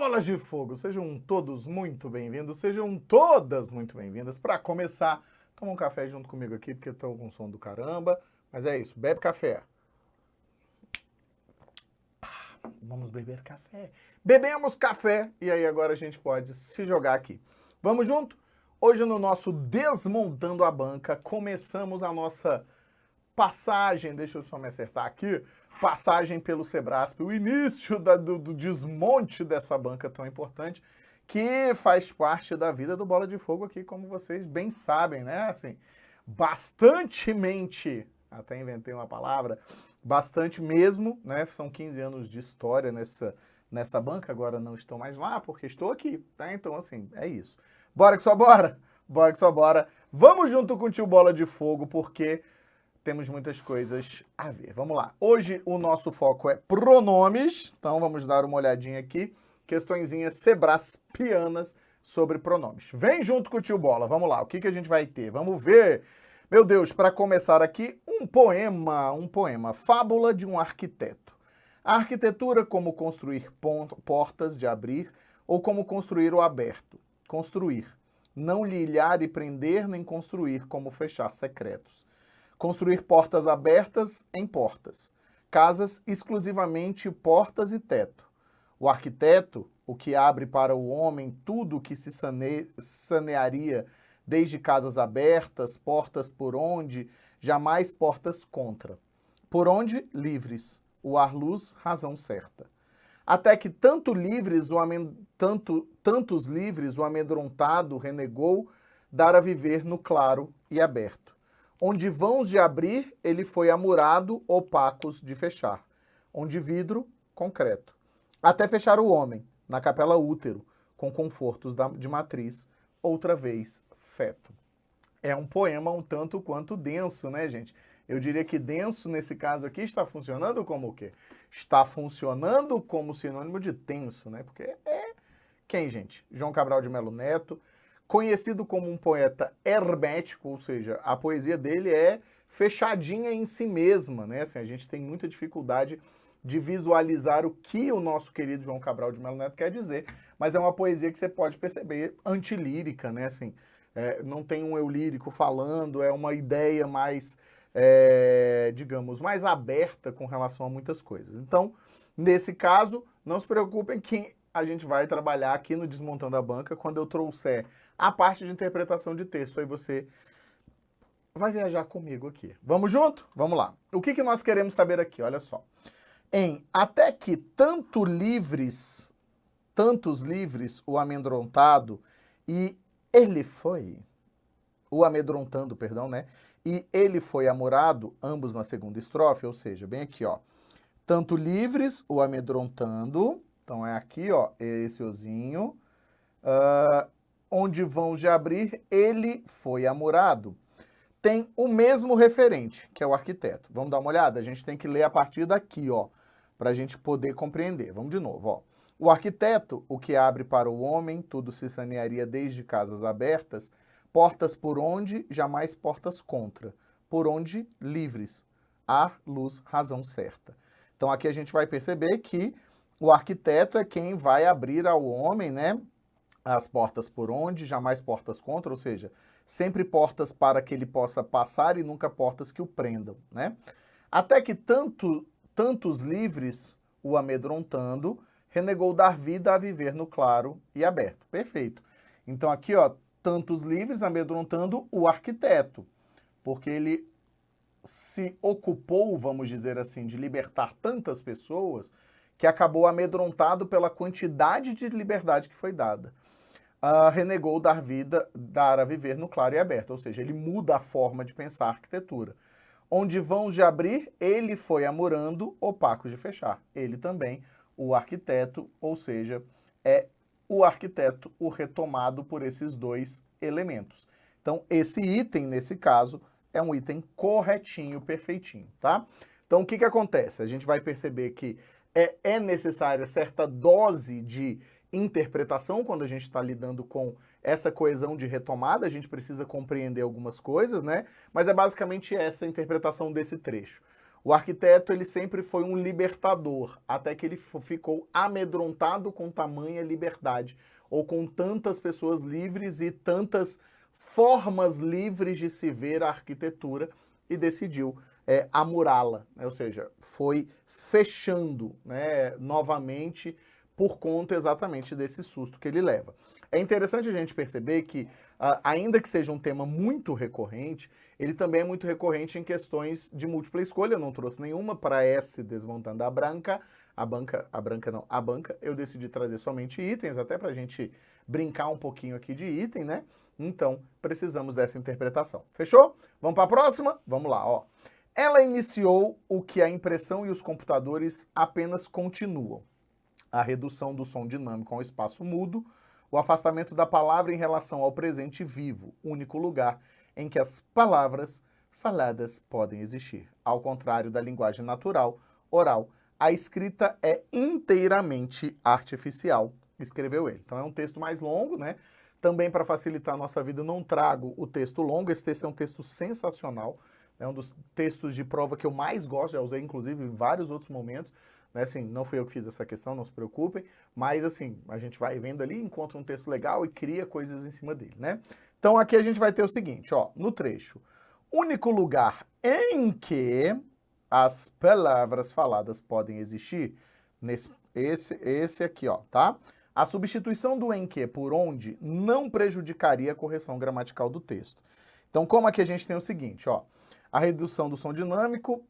Bolas de fogo, sejam todos muito bem-vindos, sejam todas muito bem-vindas. Para começar, toma um café junto comigo aqui, porque eu tô com som do caramba. Mas é isso, bebe café. Vamos beber café. Bebemos café e aí agora a gente pode se jogar aqui. Vamos junto? Hoje no nosso Desmontando a Banca, começamos a nossa passagem, deixa eu só me acertar aqui, passagem pelo Sebrasp, o início do desmonte dessa banca tão importante, que faz parte da vida do Bola de Fogo aqui, como vocês bem sabem, né? Assim, bastantemente, até inventei uma palavra, bastante mesmo, né? São 15 anos de história nessa banca, agora não estou mais lá porque estou aqui, tá? Então, assim, é isso. Bora que só bora! Bora que só bora! Vamos junto com o tio Bola de Fogo, porque temos muitas coisas a ver. Vamos lá. Hoje o nosso foco é pronomes, então vamos dar uma olhadinha aqui, questõezinhas sebraspianas sobre pronomes. Vem junto com o tio Bola, vamos lá. O que a gente vai ter? Vamos ver. Meu Deus, para começar aqui, um poema, Fábula de um Arquiteto. A arquitetura como construir portas de abrir ou como construir o aberto. Construir. Não lhe ilhar e prender, nem construir como fechar secretos. Construir portas abertas em portas. Casas exclusivamente portas e teto. O arquiteto, o que abre para o homem tudo o que se sanearia, desde casas abertas, portas por onde, jamais portas contra. Por onde, livres, o ar luz, razão certa. Até que tantos livres o amedrontado renegou, dar a viver no claro e aberto. Onde vãos de abrir, ele foi amurado, opacos de fechar. Onde vidro, concreto. Até fechar o homem, na capela útero, com confortos de matriz, outra vez feto. É um poema um tanto quanto denso, né, gente? Eu diria que denso, nesse caso aqui, está funcionando como o quê? Está funcionando como sinônimo de tenso, né? Porque é quem, gente? João Cabral de Melo Neto, conhecido como um poeta hermético, ou seja, a poesia dele é fechadinha em si mesma, né? Assim, a gente tem muita dificuldade de visualizar o que o nosso querido João Cabral de Melo Neto quer dizer, mas é uma poesia que você pode perceber antilírica, né? Assim, não tem um eu lírico falando, é uma ideia mais, digamos, mais aberta com relação a muitas coisas. Então, nesse caso, não se preocupem que a gente vai trabalhar aqui no Desmontando a Banca quando eu trouxer a parte de interpretação de texto. Aí você vai viajar comigo aqui. Vamos junto? Vamos lá. O que nós queremos saber aqui? Olha só. Até que tantos livres o amedrontado e ele foi... O amedrontando, perdão, né? E ele foi amurado, ambos na segunda estrofe, ou seja, bem aqui, ó. Tanto livres o amedrontando... Então, é aqui, ó, esse ozinho. Onde vãos de abrir, ele foi amurado. Tem o mesmo referente, que é o arquiteto. Vamos dar uma olhada? A gente tem que ler a partir daqui, ó, para a gente poder compreender. Vamos de novo, ó. O arquiteto, o que abre para o homem, tudo se sanearia desde casas abertas, portas por onde, jamais portas contra. Por onde, livres. Ar, luz, razão certa. Então, aqui a gente vai perceber que o arquiteto é quem vai abrir ao homem, né, as portas por onde, jamais portas contra, ou seja, sempre portas para que ele possa passar e nunca portas que o prendam, né? Até que tantos livres o amedrontando, renegou dar vida a viver no claro e aberto. Perfeito. Então aqui, ó, tantos livres amedrontando o arquiteto, porque ele se ocupou, vamos dizer assim, de libertar tantas pessoas que acabou amedrontado pela quantidade de liberdade que foi dada. Renegou dar a viver no claro e aberto, ou seja, ele muda a forma de pensar a arquitetura. Onde vãos de abrir, ele foi amurando, opacos de fechar. Ele também, o arquiteto, ou seja, é o arquiteto o retomado por esses dois elementos. Então, esse item, nesse caso, é um item corretinho, perfeitinho, tá? Então, o que acontece? A gente vai perceber que é necessária certa dose de interpretação quando a gente está lidando com essa coesão de retomada, a gente precisa compreender algumas coisas, né? Mas é basicamente essa a interpretação desse trecho. O arquiteto, ele sempre foi um libertador, até que ele ficou amedrontado com tamanha liberdade, ou com tantas pessoas livres e tantas formas livres de se ver a arquitetura, e decidiu amurá-la, né? Ou seja, foi fechando, né, novamente por conta exatamente desse susto que ele leva. É interessante a gente perceber que, ainda que seja um tema muito recorrente, ele também é muito recorrente em questões de múltipla escolha. Eu não trouxe nenhuma para esse Desmontando a Banca. A banca, eu decidi trazer somente itens, até para a gente brincar um pouquinho aqui de item, né? Então, precisamos dessa interpretação. Fechou? Vamos para a próxima? Vamos lá, ó. Ela iniciou o que a impressão e os computadores apenas continuam. A redução do som dinâmico ao espaço mudo, o afastamento da palavra em relação ao presente vivo, único lugar em que as palavras faladas podem existir. Ao contrário da linguagem natural, oral, a escrita é inteiramente artificial, escreveu ele. Então é um texto mais longo, né? Também para facilitar a nossa vida, eu não trago o texto longo. Esse texto é um texto sensacional, é um dos textos de prova que eu mais gosto, já usei inclusive em vários outros momentos. Né, assim, não fui eu que fiz essa questão, não se preocupem, mas assim, a gente vai vendo ali, encontra um texto legal e cria coisas em cima dele, né? Então aqui a gente vai ter o seguinte, ó, no trecho. Único lugar em que as palavras faladas podem existir, esse aqui, ó, tá? A substituição do em que por onde não prejudicaria a correção gramatical do texto. Então, como aqui a gente tem o seguinte, ó, a redução do som dinâmico,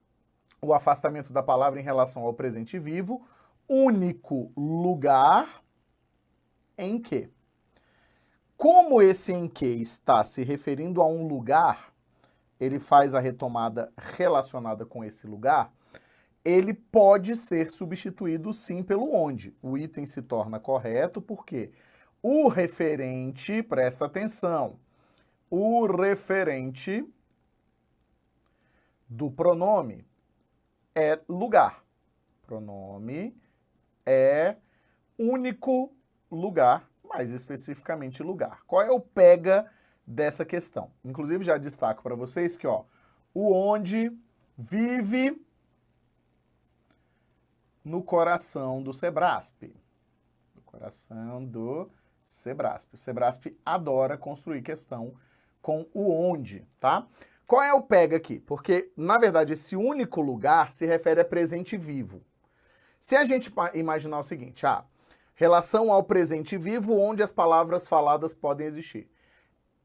o afastamento da palavra em relação ao presente vivo, único lugar em que. Como esse em que está se referindo a um lugar, ele faz a retomada relacionada com esse lugar, ele pode ser substituído sim pelo onde. O item se torna correto porque o referente, presta atenção, o referente do pronome é lugar. Pronome é único lugar, mais especificamente lugar. Qual é o pega dessa questão? Inclusive já destaco para vocês que, ó, o onde vive no coração do Sebrasp. No coração do Sebrasp. O Sebrasp adora construir questão com o onde, tá? Qual é o pega aqui? Porque, na verdade, esse único lugar se refere a presente vivo. Se a gente imaginar o seguinte, relação ao presente vivo onde as palavras faladas podem existir.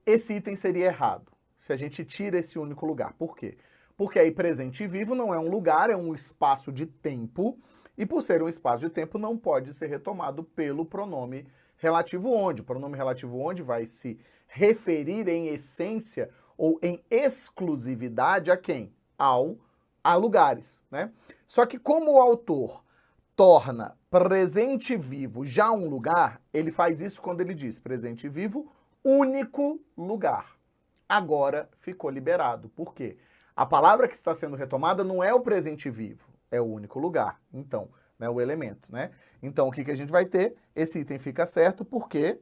Esse item seria errado, se a gente tira esse único lugar. Por quê? Porque aí presente vivo não é um lugar, é um espaço de tempo, e por ser um espaço de tempo não pode ser retomado pelo pronome relativo onde. O pronome relativo onde vai se referir em essência ou em exclusividade a quem? A lugares, né? Só que como o autor torna presente vivo já um lugar, ele faz isso quando ele diz presente vivo, único lugar. Agora ficou liberado. Por quê? A palavra que está sendo retomada não é o presente vivo, é o único lugar. Então, né, o elemento, né? Então, o que a gente vai ter? Esse item fica certo porque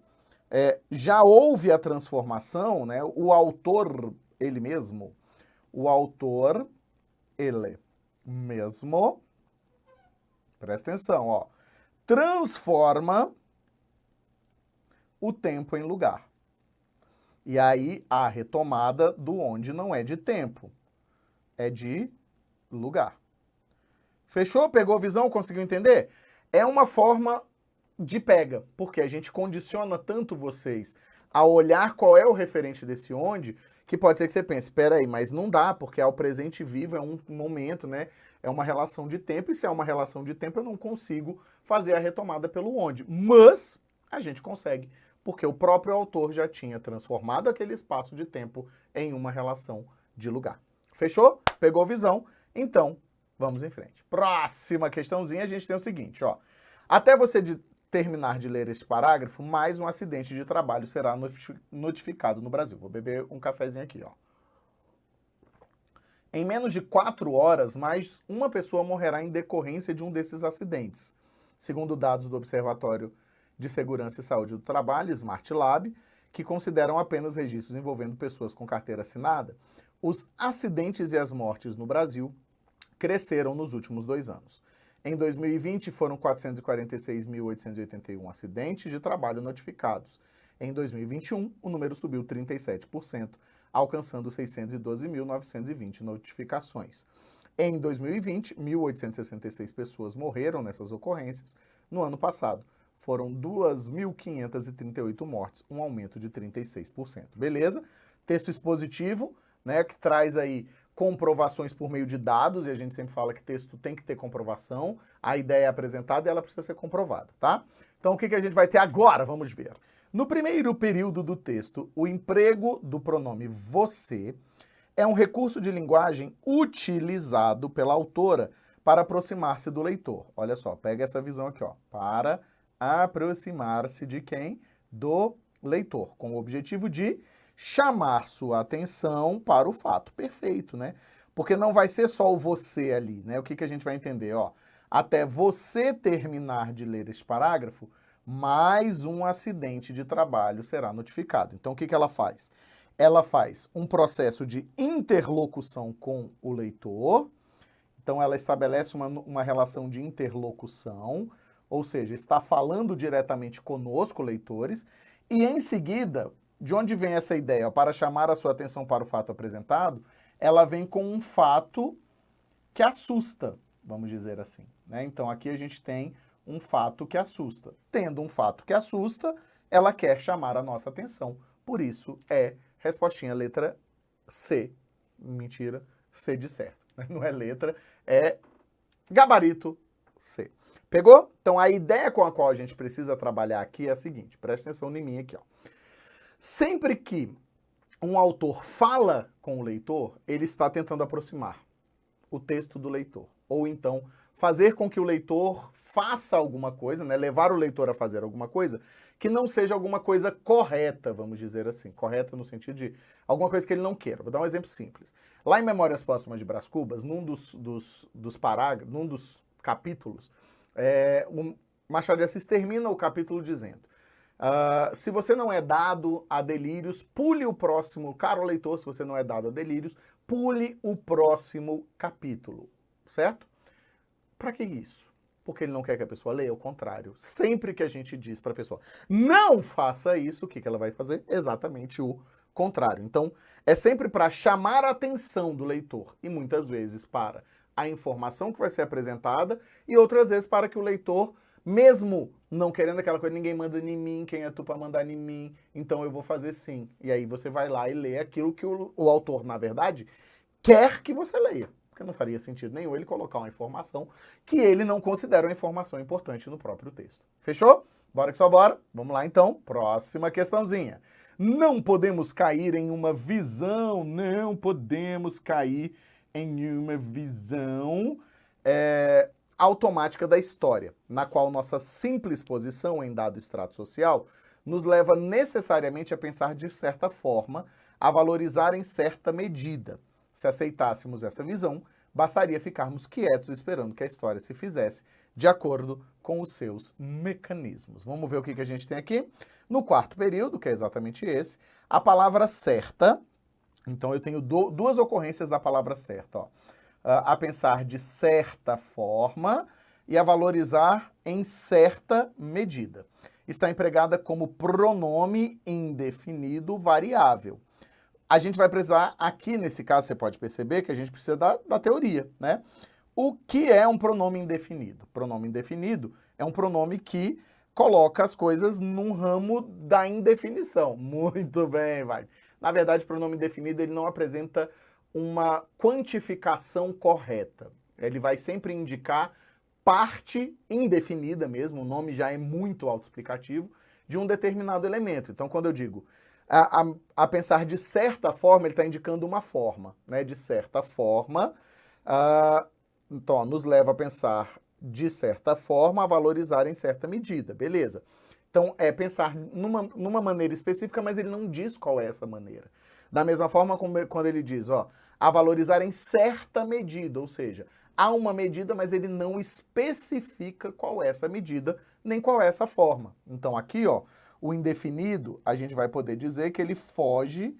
já houve a transformação, né? O autor, ele mesmo, presta atenção, ó, transforma o tempo em lugar. E aí a retomada do onde não é de tempo, é de lugar. Fechou? Pegou a visão? Conseguiu entender? É uma forma de pega, porque a gente condiciona tanto vocês a olhar qual é o referente desse onde, que pode ser que você pense, espera aí, mas não dá, porque o presente vivo é um momento, né? É uma relação de tempo, e se é uma relação de tempo, eu não consigo fazer a retomada pelo onde. Mas a gente consegue, porque o próprio autor já tinha transformado aquele espaço de tempo em uma relação de lugar. Fechou? Pegou visão? Então, vamos em frente. Próxima questãozinha, a gente tem o seguinte, ó. Até você terminar de ler esse parágrafo, mais um acidente de trabalho será notificado no Brasil. Vou beber um cafezinho aqui, ó. Em menos de 4 horas, mais uma pessoa morrerá em decorrência de um desses acidentes. Segundo dados do Observatório de Segurança e Saúde do Trabalho, Smart Lab, que consideram apenas registros envolvendo pessoas com carteira assinada, os acidentes e as mortes no Brasil cresceram nos últimos 2 anos. Em 2020, foram 446.881 acidentes de trabalho notificados. Em 2021, o número subiu 37%, alcançando 612.920 notificações. Em 2020, 1.866 pessoas morreram nessas ocorrências. No ano passado, foram 2.538 mortes, um aumento de 36%. Beleza? Texto expositivo, né, que traz aí comprovações por meio de dados, e a gente sempre fala que texto tem que ter comprovação, a ideia é apresentada e ela precisa ser comprovada, tá? Então, o que a gente vai ter agora? Vamos ver. No primeiro período do texto, o emprego do pronome você é um recurso de linguagem utilizado pela autora para aproximar-se do leitor. Olha só, pega essa visão aqui, ó, para aproximar-se de quem? Do leitor, com o objetivo de chamar sua atenção para o fato. Perfeito, né? Porque não vai ser só o você ali, né? O que a gente vai entender, ó? Até você terminar de ler este parágrafo, mais um acidente de trabalho será notificado. Então, o que ela faz? Ela faz um processo de interlocução com o leitor. Então, ela estabelece uma relação de interlocução, ou seja, está falando diretamente conosco, leitores, e em seguida, de onde vem essa ideia? Para chamar a sua atenção para o fato apresentado, ela vem com um fato que assusta, vamos dizer assim, né? Então, aqui a gente tem um fato que assusta. Tendo um fato que assusta, ela quer chamar a nossa atenção. Por isso, respostinha, letra C. Mentira, C de certo. Não é letra, é gabarito C. Pegou? Então, a ideia com a qual a gente precisa trabalhar aqui é a seguinte. Presta atenção em mim aqui, ó. Sempre que um autor fala com o leitor, ele está tentando aproximar o texto do leitor. Ou então, fazer com que o leitor faça alguma coisa, né? Levar o leitor a fazer alguma coisa que não seja alguma coisa correta, vamos dizer assim. Correta no sentido de alguma coisa que ele não queira. Vou dar um exemplo simples. Lá em Memórias Póstumas de Brás Cubas, num dos parágrafos, num dos capítulos, o Machado de Assis termina o capítulo dizendo: se você não é dado a delírios, pule o próximo, caro leitor, se você não é dado a delírios, pule o próximo capítulo, certo? Para que isso? Porque ele não quer que a pessoa leia, ao contrário. Sempre que a gente diz para a pessoa, não faça isso, o que ela vai fazer? Exatamente o contrário. Então, é sempre para chamar a atenção do leitor, e muitas vezes para a informação que vai ser apresentada, e outras vezes para que o leitor, mesmo não querendo aquela coisa, ninguém manda em mim, quem é tu para mandar em mim, então eu vou fazer sim. E aí você vai lá e lê aquilo que o autor, na verdade, quer que você leia. Porque não faria sentido nenhum ele colocar uma informação que ele não considera uma informação importante no próprio texto. Fechou? Bora que só bora. Vamos lá então. Próxima questãozinha. Não podemos cair em uma visão, não podemos cair em uma visão automática da história, na qual nossa simples posição em dado extrato social nos leva necessariamente a pensar de certa forma, a valorizar em certa medida. Se aceitássemos essa visão, bastaria ficarmos quietos esperando que a história se fizesse de acordo com os seus mecanismos. Vamos ver o que a gente tem aqui? No quarto período, que é exatamente esse, a palavra certa. Então, eu tenho duas ocorrências da palavra certa, ó. A pensar de certa forma e a valorizar em certa medida. Está empregada como pronome indefinido variável. A gente vai precisar, aqui nesse caso, você pode perceber que a gente precisa da teoria, né? O que é um pronome indefinido? Pronome indefinido é um pronome que coloca as coisas num ramo da indefinição. Muito bem, vai. Na verdade, o pronome indefinido ele não apresenta uma quantificação correta. Ele vai sempre indicar parte indefinida mesmo, o nome já é muito autoexplicativo, de um determinado elemento. Então, quando eu digo a pensar de certa forma, ele está indicando uma forma, né? De certa forma, então, nos leva a pensar de certa forma, a valorizar em certa medida, beleza? Então, é pensar numa maneira específica, mas ele não diz qual é essa maneira. Da mesma forma, como quando ele diz, ó, a valorizar em certa medida, ou seja, há uma medida, mas ele não especifica qual é essa medida, nem qual é essa forma. Então, aqui, ó, o indefinido, a gente vai poder dizer que ele foge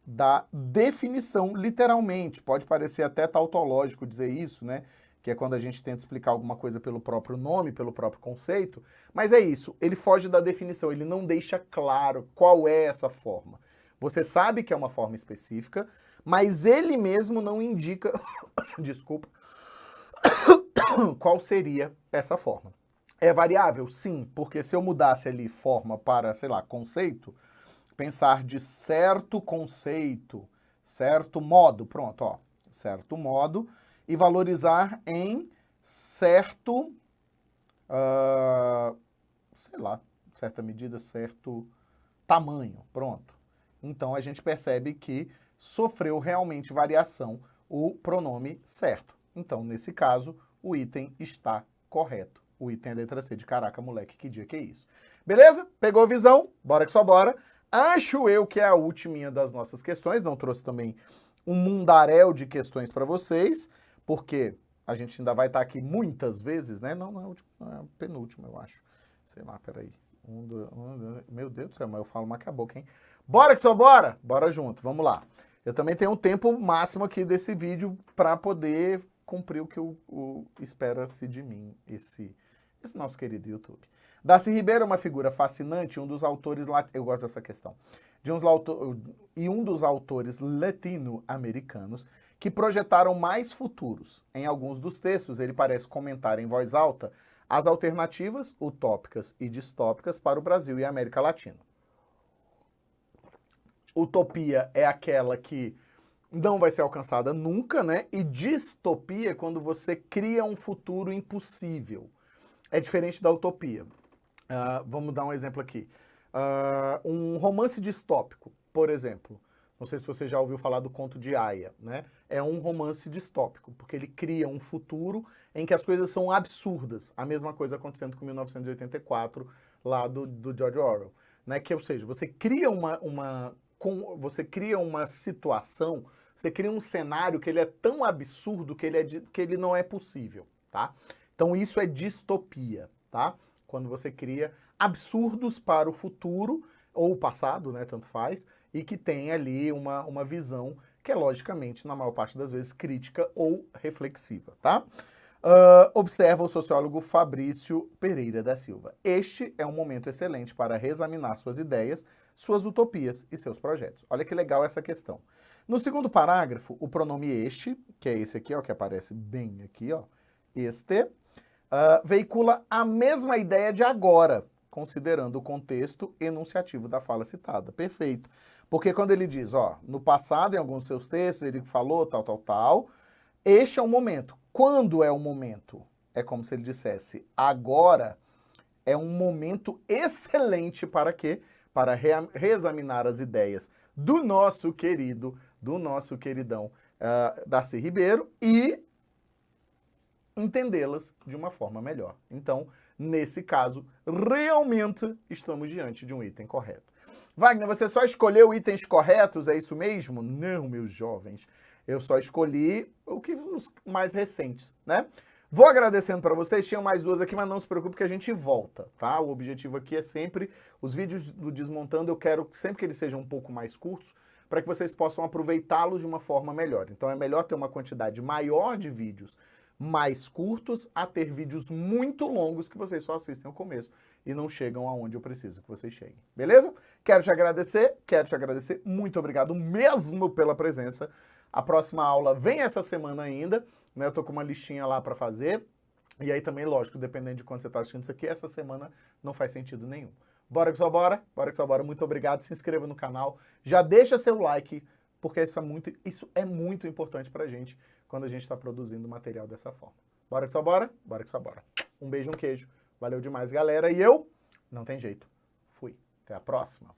da definição, literalmente. Pode parecer até tautológico dizer isso, né? Que é quando a gente tenta explicar alguma coisa pelo próprio nome, pelo próprio conceito, mas é isso, ele foge da definição, ele não deixa claro qual é essa forma. Você sabe que é uma forma específica, mas ele mesmo não indica, desculpa, qual seria essa forma. É variável? Sim, porque se eu mudasse ali forma para, sei lá, conceito, pensar de certo conceito, certo modo, pronto, ó, certo modo, e valorizar em certo, sei lá, certa medida, certo tamanho, pronto. Então a gente percebe que sofreu realmente variação o pronome certo. Então, nesse caso, o item está correto. O item é a letra C de caraca, moleque, que dia que é isso. Beleza? Pegou a visão? Bora que só bora. Acho eu que é a última das nossas questões, não trouxe também um mundaréu de questões para vocês, porque a gente ainda vai estar aqui muitas vezes, né? Não é a última, é a penúltima, eu acho. Sei lá, peraí. Meu Deus do céu, mas eu falo mais que a boca, hein? Bora que só bora! Bora junto, vamos lá. Eu também tenho um tempo máximo aqui desse vídeo para poder cumprir o que espera-se de mim, esse nosso querido YouTube. Darcy Ribeiro é uma figura fascinante, um dos autores, eu gosto dessa questão, um dos autores latino-americanos que projetaram mais futuros. Em alguns dos textos, ele parece comentar em voz alta as alternativas utópicas e distópicas para o Brasil e a América Latina. Utopia é aquela que não vai ser alcançada nunca, né? E distopia é quando você cria um futuro impossível. É diferente da utopia. Vamos dar um exemplo aqui. Um romance distópico, por exemplo. Não sei se você já ouviu falar do Conto de Aia, né? É um romance distópico, porque ele cria um futuro em que as coisas são absurdas. A mesma coisa acontecendo com 1984, lá do George Orwell. Né? Que, ou seja, você cria você cria uma situação, você cria um cenário que ele é tão absurdo que ele não é possível, tá? Então isso é distopia, tá? Quando você cria absurdos para o futuro, ou o passado, né, tanto faz, e que tem ali uma visão que é, logicamente, na maior parte das vezes, crítica ou reflexiva, tá? Observa o sociólogo Fabrício Pereira da Silva. Este é um momento excelente para reexaminar suas ideias, suas utopias e seus projetos. Olha que legal essa questão. No segundo parágrafo, o pronome este, que é esse aqui, ó, que aparece bem aqui, ó, este, veicula a mesma ideia de agora, considerando o contexto enunciativo da fala citada. Perfeito. Porque quando ele diz, ó, no passado, em alguns de seus textos, ele falou tal, tal, tal, este é o momento. Quando é o momento? É como se ele dissesse, agora é um momento excelente para quê? Para reexaminar as ideias do nosso queridão Darcy Ribeiro e entendê-las de uma forma melhor. Então, nesse caso, realmente estamos diante de um item correto. Wagner, você só escolheu itens corretos, é isso mesmo? Não, meus jovens. Eu só escolhi os mais recentes, né? Vou agradecendo para vocês, tinham mais duas aqui, mas não se preocupe que a gente volta, tá? O objetivo aqui é sempre, os vídeos do Desmontando, eu quero sempre que eles sejam um pouco mais curtos, para que vocês possam aproveitá-los de uma forma melhor. Então é melhor ter uma quantidade maior de vídeos mais curtos a ter vídeos muito longos que vocês só assistem ao começo e não chegam aonde eu preciso que vocês cheguem. Beleza? Quero te agradecer, muito obrigado mesmo pela presença. A próxima aula vem essa semana ainda, né? Eu tô com uma listinha lá para fazer. E aí também, lógico, dependendo de quando você tá assistindo isso aqui, essa semana não faz sentido nenhum. Bora que só bora? Bora que só bora. Muito obrigado. Se inscreva no canal. Já deixa seu like, porque isso é muito importante pra gente quando a gente está produzindo material dessa forma. Bora que só bora? Bora que só bora. Um beijo, um queijo. Valeu demais, galera. E não tem jeito. Fui. Até a próxima.